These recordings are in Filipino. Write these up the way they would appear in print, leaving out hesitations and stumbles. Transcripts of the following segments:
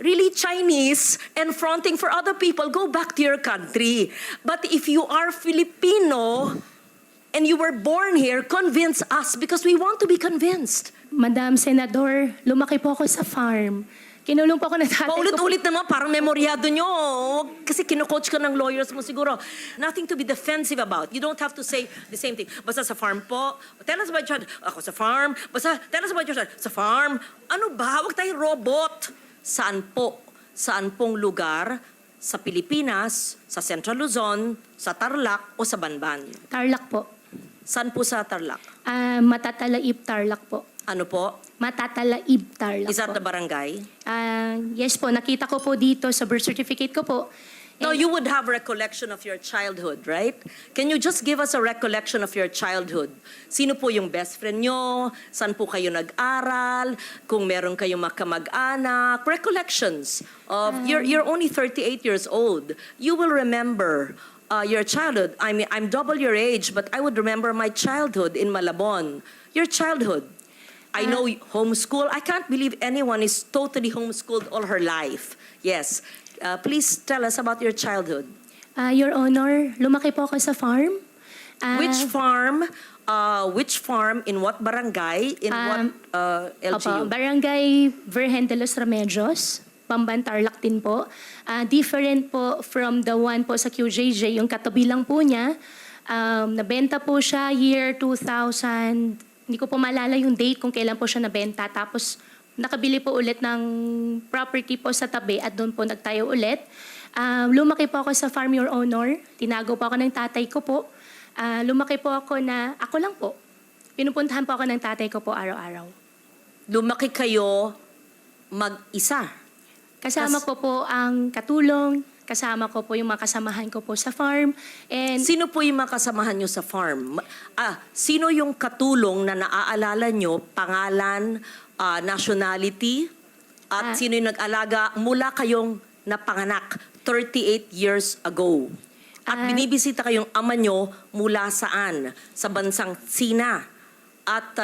really Chinese and fronting for other people, go back to your country. But if you are Filipino and you were born here, convince us because we want to be convinced. Madam Senador, lumaki po ako sa farm. Kinulong po ako ng tatay ko. Paulit-ulit naman, parang memoryado nyo. Kasi kino-coach ka ng lawyers mo siguro. Nothing to be defensive about. You don't have to say the same thing. Basta sa farm po, tell us about your child. Ako sa farm. Basta tell us about your child. Sa farm. Ano ba? Huwag tayong robot. Saan po? Saan pong lugar sa Pilipinas, sa Central Luzon, sa Tarlac o sa Banban? Tarlac po. Saan po sa Tarlac? Matatalaib Tarlac po. Ano po? Matatalaib Tarlac Is that po. the barangay? Yes po, nakita ko po dito sa birth certificate ko po. No, And- you would have recollection of your childhood, right? Can you just give us a recollection of your childhood? Sino po yung best friend nyo? Saan po kayo nag-aral? Kung meron kayong makamag-anak? Recollections of, you're only 38 years old. You will remember your childhood. I mean, I'm double your age, but I would remember my childhood in Malabon. Your childhood. I know homeschool. I can't believe anyone is totally homeschooled all her life. Yes. Please tell us about your childhood. Your Honor, lumaki po ako sa farm. Which farm? Which farm? In what barangay? In what LGU? Opo, Barangay Virgen de los Remedios, Bamban Tarlac din po. Different po from the one po sa QJJ, yung katabi lang po niya. Nabenta po siya year 2000, hindi ko po maalala yung date kung kailan po siya nabenta. Tapos nakabili po ulit ng property po sa tabi at doon po nagtayo ulit. Lumaki po ako sa farm, Your Honor. Tinago po ako ng tatay ko po. Lumaki po ako na, ako lang po. Pinupuntahan po ako ng tatay ko po araw-araw. Lumaki kayo mag-isa. Kasama ko po ang katulong, kasama ko po yung mga kasamahan ko po sa farm. And Sino po yung mga kasamahan nyo sa farm? Sino yung katulong na naaalala nyo, pangalan, nationality, at sino yung nag-alaga mula kayong napanganak 38 years ago? At binibisita kayong ama nyo mula saan? Sa bansang Sina. At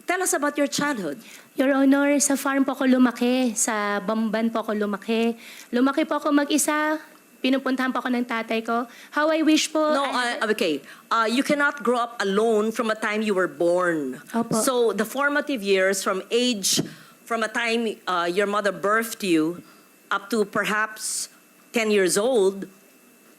tell us about your childhood. Your Honor, sa farm po ako lumaki, sa Bamban po ako lumaki. Lumaki po ako mag-isa, pinupuntahan po ako ng tatay ko. How I wish po... No, okay. You cannot grow up alone from a time you were born. Opo. So the formative years from a time your mother birthed you up to perhaps 10 years old,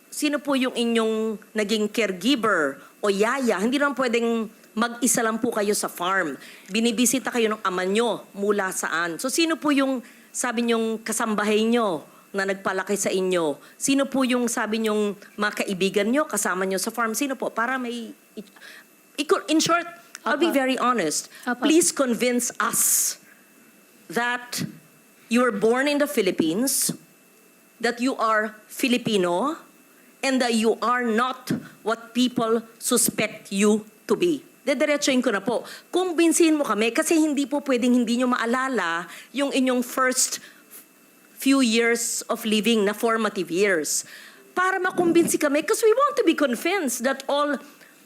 sino po yung inyong naging caregiver o yaya? Hindi naman pwedeng mag-isa lang po kayo sa farm. Binibisita kayo ng ama nyo mula saan. So sino po yung sabi nyong kasambahay nyo na nagpalaki sa inyo? Sino po yung sabi nyong mga kaibigan nyo, kasama nyo sa farm? Sino po? Para may... In short, I'll be Opo. very honest. Opo. Please convince us that you were born in the Philippines, that you are Filipino, and that you are not what people suspect you to be. Dediretsuin ko na po. Kumbinsihin mo kami kasi hindi po pwedeng hindi nyo maalala yung inyong first few years of living na formative years. Para makumbinsi kami because we want to be convinced that all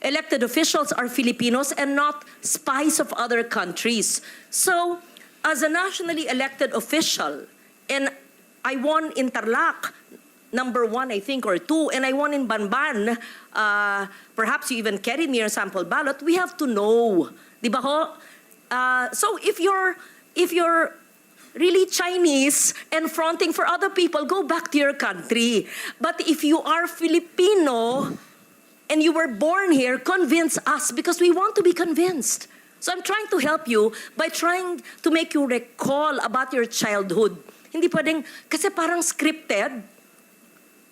elected officials are Filipinos and not spies of other countries. So, as a nationally elected official, and I won in Tarlac, number 1, I think, or 2, and I won in Banban. Perhaps you even carried me your sample ballot. We have to know, di ba ho? So if you're really Chinese and fronting for other people, go back to your country. But if you are Filipino and you were born here, convince us because we want to be convinced. So I'm trying to help you by trying to make you recall about your childhood. Hindi pwedeng, kasi parang scripted.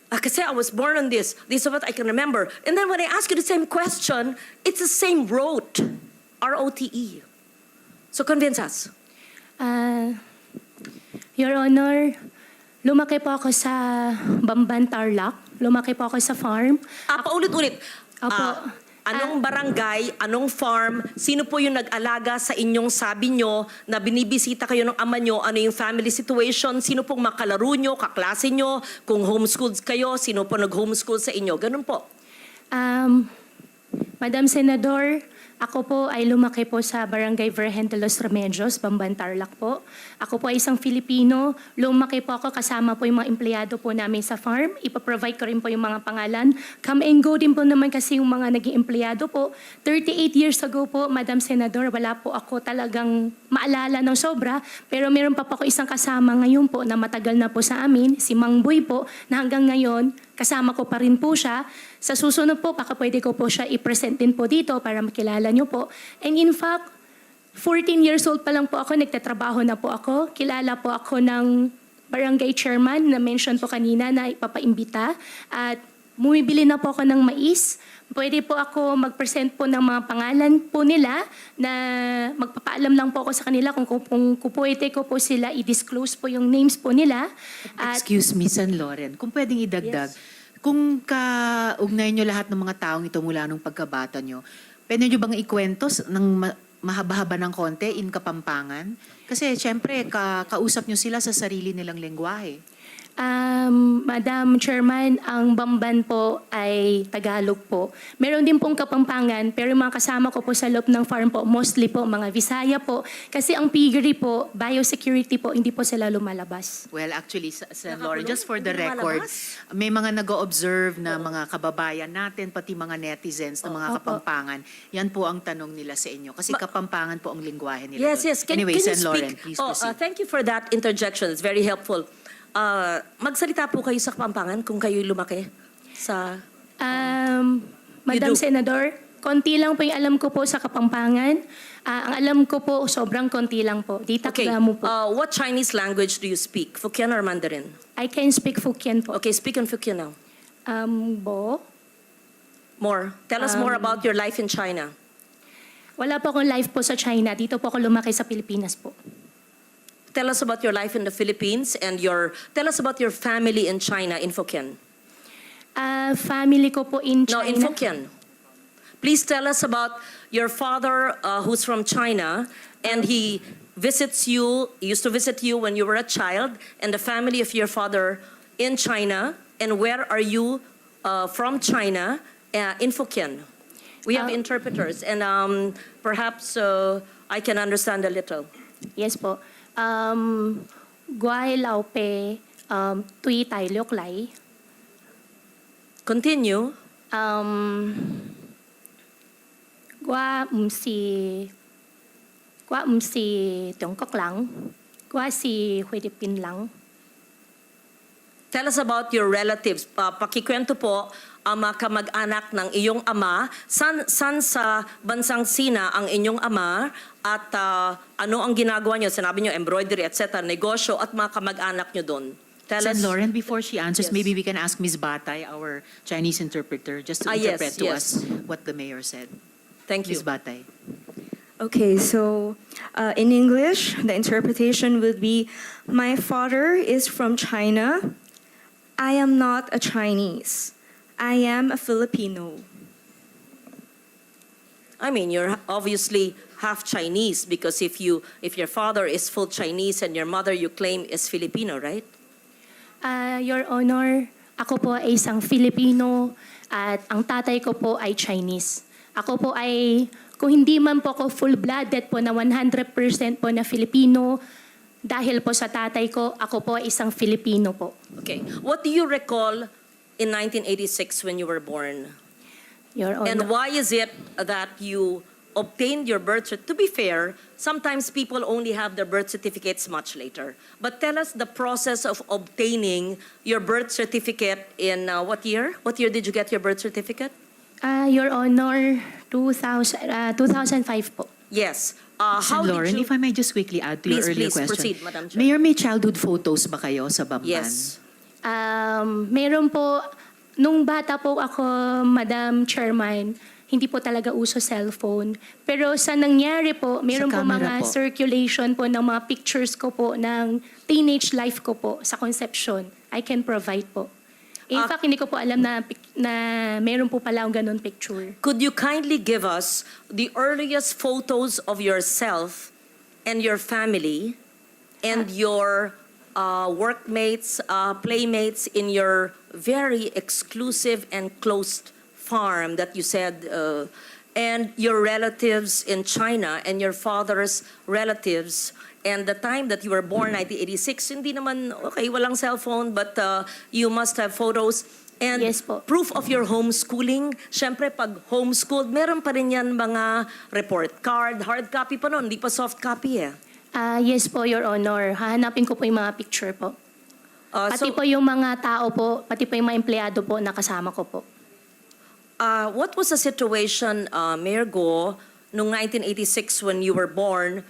Kasi I was born on this. This is what I can remember. And then when I ask you the same question, it's the same rote. R-O-T-E. So convince us. Your Honor, lumaki po ako sa Bamban Tarlac. Lumaki po ako sa farm. Paulit-ulit. Opo. Anong barangay, anong farm, sino po yung nag-alaga sa inyong sabi nyo na binibisita kayo ng ama nyo, ano yung family situation, sino pong makalaro nyo, kaklase nyo, kung homeschooled kayo, sino po nag-homeschool sa inyo, ganun po. Madam Senador, Ako po ay lumaki po sa Barangay Virgen de los Remedios, Bamban, Tarlac po. Ako po ay isang Filipino. Lumaki po ako kasama po yung mga empleyado po namin sa farm. Ipaprovide ko rin po yung mga pangalan. Come and go din po naman kasi yung mga naging empleyado po. 38 years ago po, Madam Senador, wala po ako talagang maalala ng sobra. Pero meron pa po ako isang kasama ngayon po na matagal na po sa amin, si Mang Boy po, na hanggang ngayon, kasama ko pa rin po siya. Sa susunod po, baka pwede ko po siya i-present din po dito para makilala niyo po. And in fact, 14 years old pa lang po ako, nagtatrabaho na po ako. Kilala po ako ng barangay chairman na mention po kanina na ipapaimbita. At bumibili na po ako ng mais. Pwede po ako mag-present po ng mga pangalan po nila na magpapaalam lang po ako sa kanila kung pwede ko po sila i-disclose po yung names po nila. At Excuse me, San Loren, kung pwedeng idagdag, kung kaugnay nyo lahat ng mga taong ito mula nung pagkabata nyo, pwede nyo bang ikwento ng mahaba-haba ng konti in Kapampangan? Kasi syempre, kausap nyo sila sa sarili nilang lengguwahe. Madam Chairman, ang Bamban po ay Tagalog po. Meron din pong Kapampangan, pero yung mga kasama ko po sa loob ng farm po, mostly po mga Visaya po. Kasi ang piggery po, biosecurity po, hindi po sila lumalabas. Well, actually, San Loren, Nakakulong, just for the hindi record, lumalabas. may mga nag-o-observe na mga kababayan natin, pati mga netizens na mga Opo. Kapampangan. Yan po ang tanong nila sa inyo. Kasi Kapampangan po ang lingwahe nila. Yes, doon. yes. Anyway, Can you San Loren, speak? please Oh, proceed. thank you for that interjection. It's very helpful. Magsalita po kayo sa Kapampangan kung kayo lumaki sa... Madam do. Senador, konti lang po yung alam ko po sa Kapampangan. Ang alam ko po, sobrang konti lang po. Di Okay, takda mo po. what Chinese language do you speak? Hokkien or Mandarin? I can speak Fukien po. Okay, speak in Hokkien now. Bo? More. Tell us more about your life in China. Wala po akong life po sa China. Dito po ako lumaki sa Pilipinas po. Tell us about your life in the Philippines and tell us about your family in China in Hokkien. Family ko po in No, China. in Hokkien. Please tell us about your father who's from China and he used to visit you when you were a child, and the family of your father in China, and where are you from China in Hokkien. We have interpreters and perhaps I can understand a little. Yes po. Guay lao pe tui tai liok lai. Continue. Gua si Tiongkok lang. Gua si Philippine lang. Tell us about your relatives. Pakikwento po ang mga kamag-anak ng iyong ama. San sa bansang Sina ang inyong ama at ano ang ginagawa niyo? Sinabi niyo embroidery, etc., negosyo at mga kamag-anak niyo doon. Tell San us. Loren, before she answers, Yes. maybe we can ask Ms. Batay, our Chinese interpreter, just to Yes, interpret to yes. us what the mayor said. Thank you. Ms. Batay. Okay, so in English, the interpretation would be, my father is from China. I am not a Chinese. I am a Filipino. I mean, you're obviously half Chinese because if your father is full Chinese and your mother you claim is Filipino, right? Your Honor, ako po ay isang Filipino at ang tatay ko po ay Chinese. Ako po ay, kung hindi man po ako full-blooded po na 100% po na Filipino, dahil po sa tatay ko, ako po ay isang Filipino po. Okay. What do you recall in 1986 when you were born? Your Honor. And why is it that you obtained your birth certificate? To be fair, sometimes people only have their birth certificates much later. But tell us the process of obtaining your birth certificate in what year? What year did you get your birth certificate? Your Honor, 2005 po. Yes. How San did Loren, you... if I may just quickly add to your Please, earlier please, question. proceed, Madam Chair. Mayor, may childhood photos ba kayo sa Bamban? Yes. Meron po, nung bata po ako, Madam Chairman, hindi po talaga uso cellphone. Pero sa nangyari po, meron po camera mga po. circulation po ng mga pictures ko po ng teenage life ko po sa conception. I can provide po. In fact, hindi ko po alam na meron po pala akong ganun picture. Could you kindly give us the earliest photos of yourself and your family and your workmates, playmates in your very exclusive and closed farm that you said and your relatives in China and your father's relatives and the time that you were born, 1986, hindi naman, okay, walang cellphone, but you must have photos. And Yes po. proof of your homeschooling. Siyempre, pag homeschooled, meron pa rin yan mga report card, hard copy pa noon, hindi pa soft copy eh. Yes po, Your Honor. Hahanapin ko po yung mga picture po. Pati So, po yung mga tao po, pati po yung mga empleyado po na kasama ko po. what was the situation, Mayor Go, noong 1986 when you were born?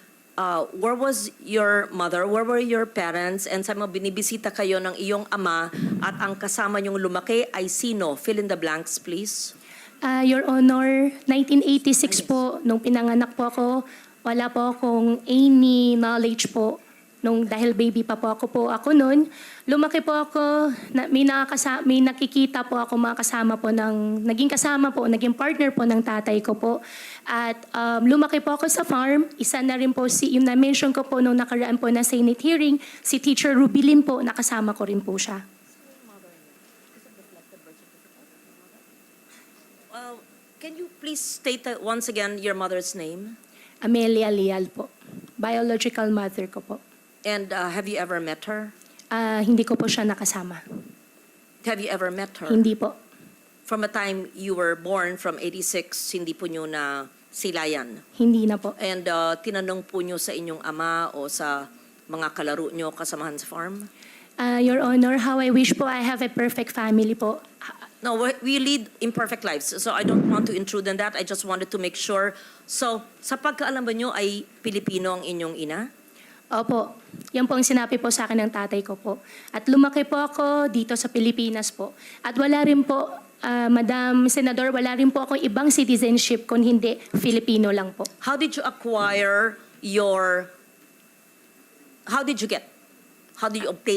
Where was your mother? Where were your parents? And sa mga binibisita kayo ng iyong ama at ang kasama niyong lumaki ay sino? Fill in the blanks, please. Your Honor, 1986 po, nung pinanganak po ako, wala po akong any knowledge po. Dahil baby pa po ako noon, lumaki po ako, may nakikita po ako mga kasama po naging partner po ng tatay ko po. At lumaki po ako sa farm, isa na rin po yung na-mention ko po nung nakaraan po na Senate hearing, si Teacher Rubilin po, nakasama ko rin po siya. Can you please state once again your mother's name? Amelia Leal po, biological mother ko po. And have you ever met her? Hindi ko po siya nakasama. Have you ever met her? Hindi po. From the time you were born, from 86, hindi po nyo na silayan. Hindi na po. And tinanong po nyo sa inyong ama o sa mga kalaro nyo kasamahan sa farm? Your Honor, how I wish po I have a perfect family po. No, we lead imperfect lives. So I don't want to intrude on that. I just wanted to make sure. So, sa pagkaalam ba nyo ay Pilipino ang inyong ina? Opo, yan po ang sinabi po sa akin ng tatay ko po. At lumaki po ako dito sa Pilipinas po. At wala rin po, Madam Senador, wala rin po akong ibang citizenship kung hindi Filipino lang po. How did you obtain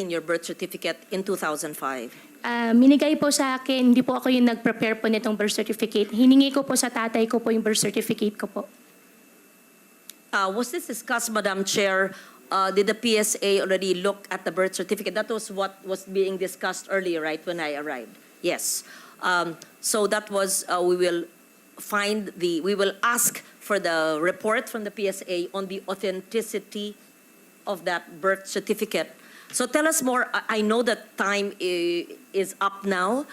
your birth certificate in 2005? Minigay po sa akin, hindi po ako yung nag-prepare po nitong birth certificate. Hiningi ko po sa tatay ko po yung birth certificate ko po. Was this discussed, Madam Chair? Did the PSA already look at the birth certificate? That was what was being discussed earlier, right, when I arrived? Yes. So that was, we will ask for the report from the PSA on the authenticity of that birth certificate. So tell us more. I know that time is up now.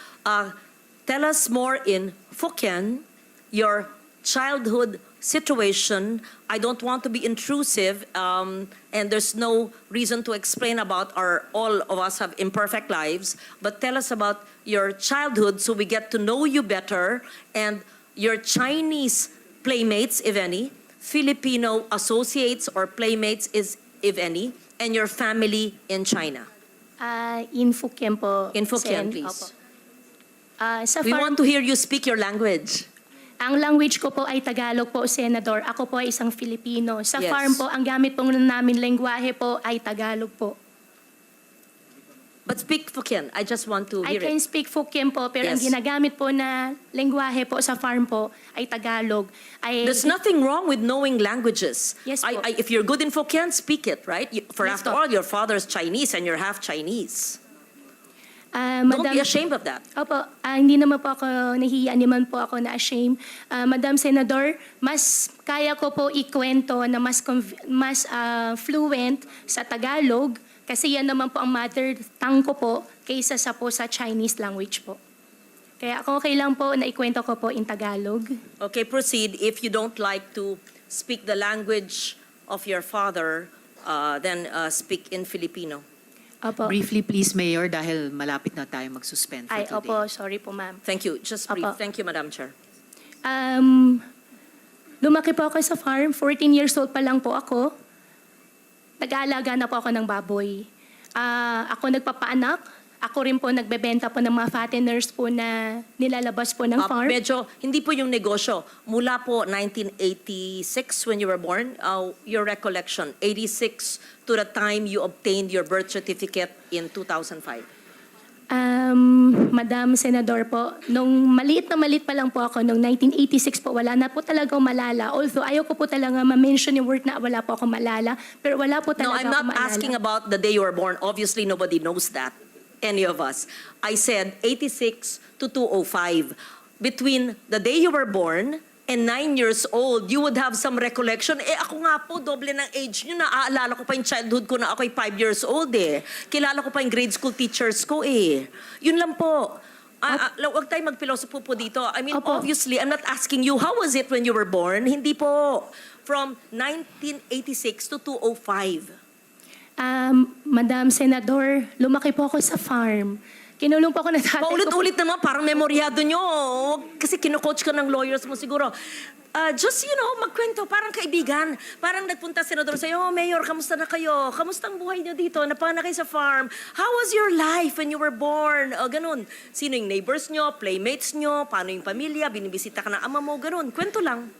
Tell us more in Hokkien, your childhood situation. I don't want to be intrusive, and there's no reason to explain about all of us have imperfect lives, but tell us about your childhood so we get to know you better, and your Chinese playmates, if any, Filipino associates or playmates, if any, and your family in China. In Fukien po. In Hokkien, Sen. please. Opo. Sa We farm, want to hear you speak your language. ang language ko po ay Tagalog po, Senador. Ako po ay isang Filipino. Sa Yes. farm po, ang gamit po namin lengguwahe po ay Tagalog po. But speak Hokkien. I just want to I hear can it. speak Fukien po, pero ang Yes. ginagamit po na lengguwahe po sa farm po ay Tagalog. There's nothing wrong with knowing languages. Yes po. If you're good in Hokkien, speak it, right? For Yes after po. all, your father's Chinese and you're half Chinese. Madam, Don't be ashamed of that. Opo, hindi naman po ako nahihiya, naman po ako na ashamed. Madam Senador, mas kaya ko po ikwento na mas fluent sa Tagalog kasi yan naman po ang mother tongue ko po kaysa sa Chinese language po. Kaya ako okay lang po na ikwento ko po in Tagalog. Okay, proceed. If you don't like to speak the language of your father, then speak in Filipino. Opo. Briefly, please, Mayor, dahil malapit na tayo mag-suspend for Ay, today. opo, sorry po ma'am. Thank you. Just brief. Apo. Thank you, Madam Chair. Lumaki po ako sa farm. 14 years old pa lang po ako. Nag-aalaga na po ako ng baboy. Ako nagpapaanak. Ako rin po nagbebenta po ng mga fatteners po na nilalabas po ng farm. Medyo, hindi po yung negosyo. Mula po 1986 when you were born, your recollection, 86 to the time you obtained your birth certificate in 2005. Madam Senador po, nung maliit pa lang po ako, nung 1986 po, wala na po talagang malala. Although ayaw ko po talaga ma-mention yung word na wala po akong malala, pero wala po No, talaga I'm ako not maalala. asking about the day you were born. Obviously, nobody knows that, any of us. I said 86 to 2005. Between the day you were born and 9 years old, you would have some recollection. Ako nga po, doble ng age nyo. Naaalala ko pa yung childhood ko na ako'y 5 years old eh. Kilala ko pa yung grade school teachers ko eh. Yun lang po. Huwag tayong magpilosopo po dito. I mean, Opo. obviously, I'm not asking you, how was it when you were born? Hindi po. From 1986 to 2005. Madam Senador, lumaki po ako sa farm. Kinulong po ako ng tatay ko. Paulit-ulit naman, parang memoryado nyo. Kasi kino-coach ka ng lawyers mo siguro. Just, magkwento, parang kaibigan. Parang nagpunta senador sa'yo, oh, Mayor, kamusta na kayo? Kamusta ang buhay nyo dito? Napana kayo sa farm? How was your life when you were born? Ganun. Sino yung neighbors nyo, playmates nyo, paano yung pamilya, binibisita ka ng ama mo, ganun. Kwento lang.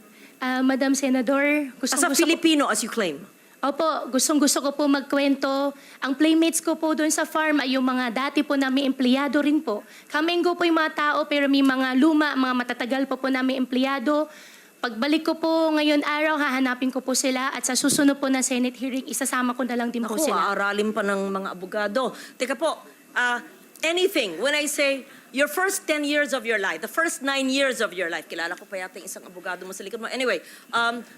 Madam Senador, As a Filipino, as you claim. Opo, gustong-gusto ko po magkwento. Ang playmates ko po doon sa farm ay yung mga dati po namin empleyado rin po. Kamenggo po yung mga tao pero may mga luma, mga matatagal po namin empleyado. Pagbalik ko po ngayon araw, hahanapin ko po sila at sa susunod po na Senate hearing, isasama ko na lang din po Ako, sila. aaralin pa ng mga abogado. Teka po, anything, when I say, your first 10 years of your life, the first 9 years of your life, kilala ko pa yata yung isang abogado mo sa likod mo. Anyway,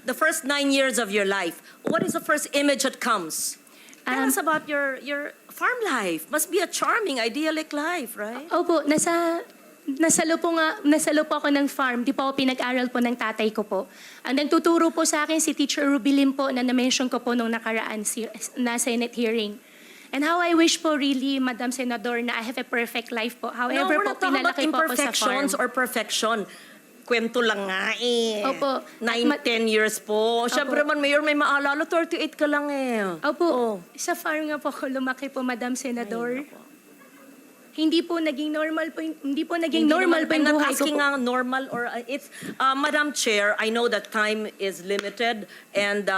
the first 9 years of your life, what is the first image that comes? Tell us about your farm life. Must be a charming, idyllic life, right? Opo, nasalo po ako ng farm. Di po ako pinag-aral po ng tatay ko po. Ang nagtuturo po sa akin si Teacher Rubilin po na na-mention ko po nung nakaraan na Senate hearing. And how I wish po really, Madam Senador, na I have a perfect life po. No, However we're po, not talking about pinalaki po ako sa farm. imperfections or perfection. Kwento lang nga eh. Opo. 9-10 years po. Siyempre man, Mayor, may maalala, 38 ka lang eh. Opo, sa farm nga po ako lumaki po, Madam Senador. Hindi po naging normal po, hindi po naging normal po I'm yung not buhay ko asking po. nga normal or it's Madam Chair, I know that time is limited and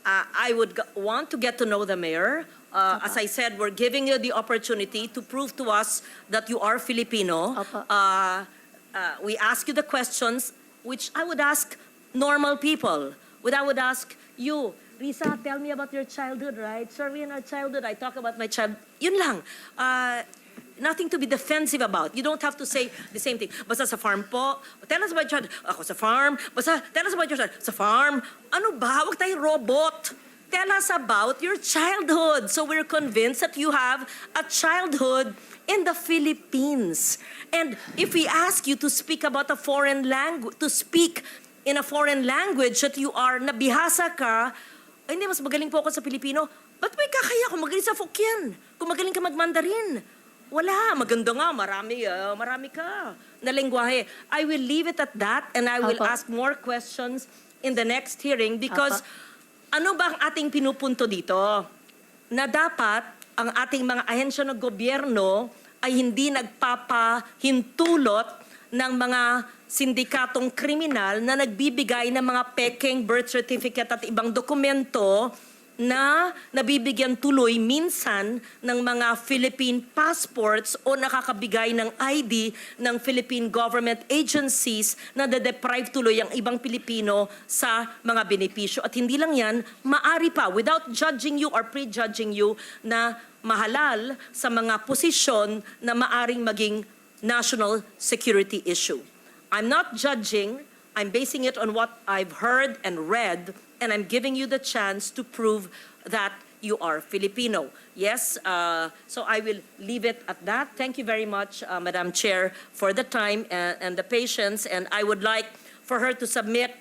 I would want to get to know the mayor. As I said, we're giving you the opportunity to prove to us that you are Filipino. Opo. We ask you the questions which I would ask normal people. I would ask you, Risa, tell me about your childhood, right? Survey in our childhood, I talk about my child. Yun lang. Nothing to be defensive about. You don't have to say the same thing. Basta sa farm po. Tell us about your child. Ako sa farm. Basta tell us about your child. Sa farm. Ano ba? Huwag tayong robot. Tell us about your childhood. So we're convinced that you have a childhood in the Philippines. And if we ask you to speak about a foreign language, to speak in a foreign language that you are, nabihasa ka, ay hindi, mas magaling po ako sa Pilipino. Ba't may kakaya kung magaling sa Fukien? Kung magaling ka mag-Mandarin? Wala. Maganda nga. Marami ka na lengguwahe. I will leave it at that and I will Opo. ask more questions in the next hearing because ano ba ang ating pinupunto dito? Na dapat ang ating mga ahensya ng gobyerno ay hindi nagpapahintulot ng mga sindikatong kriminal na nagbibigay ng mga peking birth certificate at ibang dokumento na nabibigyan tuloy minsan ng mga Philippine passports o nakakabigay ng ID ng Philippine government agencies na de-deprive tuloy ang ibang Pilipino sa mga benepisyo. At hindi lang yan, maari pa, without judging you or prejudging you, na mahalal sa mga posisyon na maaring maging national security issue. I'm not judging, I'm basing it on what I've heard and read, and I'm giving you the chance to prove that you are Filipino. Yes, so I will leave it at that. Thank you very much, Madam Chair, for the time and the patience, and I would like for her to submit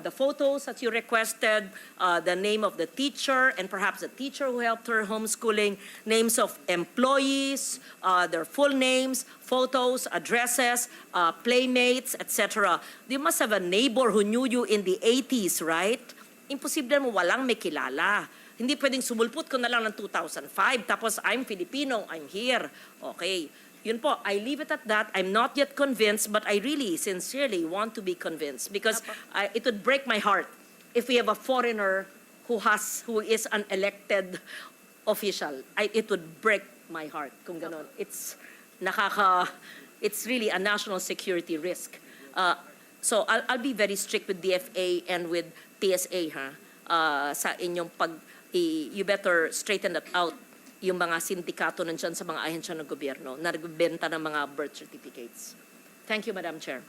the photos that you requested, the name of the teacher, and perhaps the teacher who helped her homeschooling, names of employees, their full names, photos, addresses, playmates, etc. You must have a neighbor who knew you in the 80s, right? Imposible mo walang may kilala. Hindi pwedeng sumulpot ko na lang ng 2005, tapos I'm Filipino, I'm here. Okay. Yun po, I leave it at that. I'm not yet convinced, but I really, sincerely want to be convinced because it would break my heart if we have a foreigner who is an elected official. It would break my heart kung ganon. It's really a national security risk. So I'll be very strict with DFA and with TSA sa inyong you better straighten that out yung mga sindikato nandyan sa mga ahensya ng gobyerno na nagbebenta ng mga birth certificates. Thank you, Madam Chair.